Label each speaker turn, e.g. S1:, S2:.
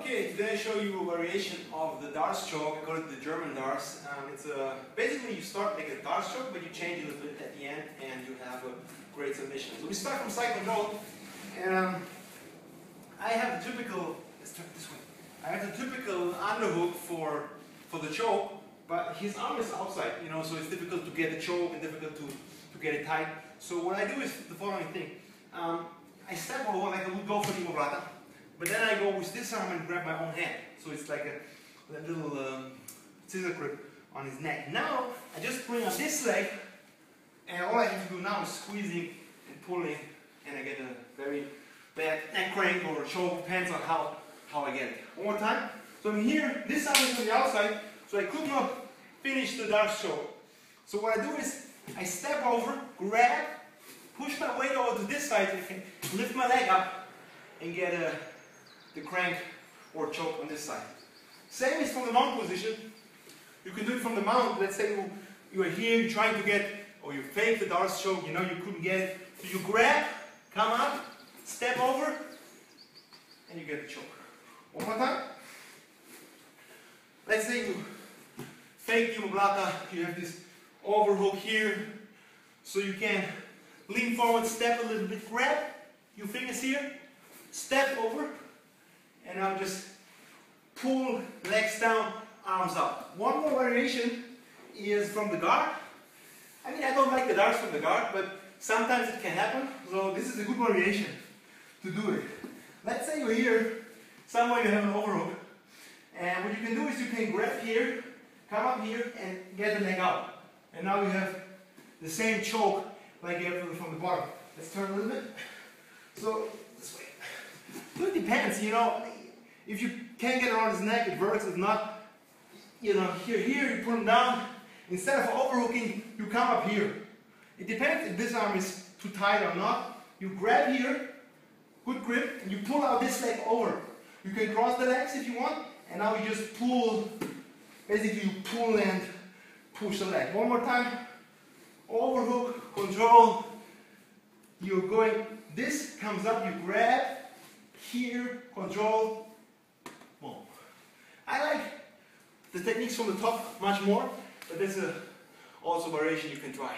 S1: Okay, today I show you a variation of the Darce choke. I call it the German Darce. It's basically you start like a Darce choke, but you change it a little bit at the end, and you have a great submission. So we start from side control, and I have the typical. Let's turn it this way. I have the typical underhook for the choke, but his arm is outside, you know, so it's difficult to get the choke and difficult to get it tight. So what I do is the following thing. I step over like I would go for the omoplata, but then I go with this arm and grab my own hand. So it's like a little scissor grip on his neck. Now I just bring up this leg, and all I have to do now is squeezing and pulling, and I get a very bad neck crank or choke, depends on how I get it. One more time. So I'm here, this arm is on the outside, so I could not finish the Darce choke. So what I do is I step over, grab, push my weight over to this side, so I can lift my leg up and get the crank or choke on this side. Same is from the mount position. You can do it from the mount. Let's say you are here, you're trying to get, or you fake the Darce choke, you know you couldn't get it. So you grab, come up, step over, and you get the choke. One more time. Let's say you fake the omoplata, you have this overhook here, so you can lean forward, step a little bit, grab your fingers here, step over, and now just pull legs down, arms up. One more variation is from the guard. I mean, I don't like the Darce from the guard, but sometimes it can happen, so this is a good variation to do it. Let's say you're here, somewhere you have an overhook, and what you can do is you can grab here, come up here, and get the leg out. And now you have the same choke like you have from the bottom. Let's turn a little bit. So, this way. So it depends, you know. If you can get around his neck, it works. If not, you know, here, you pull him down. Instead of overhooking, you come up here. It depends if this arm is too tight or not. You grab here, good grip, and you pull out this leg over. You can cross the legs if you want, and now you just pull, basically you pull and push the leg. One more time, overhook, control, you're going, this comes up, you grab, here, control, boom. I like the techniques from the top much more, but there's also variation you can try.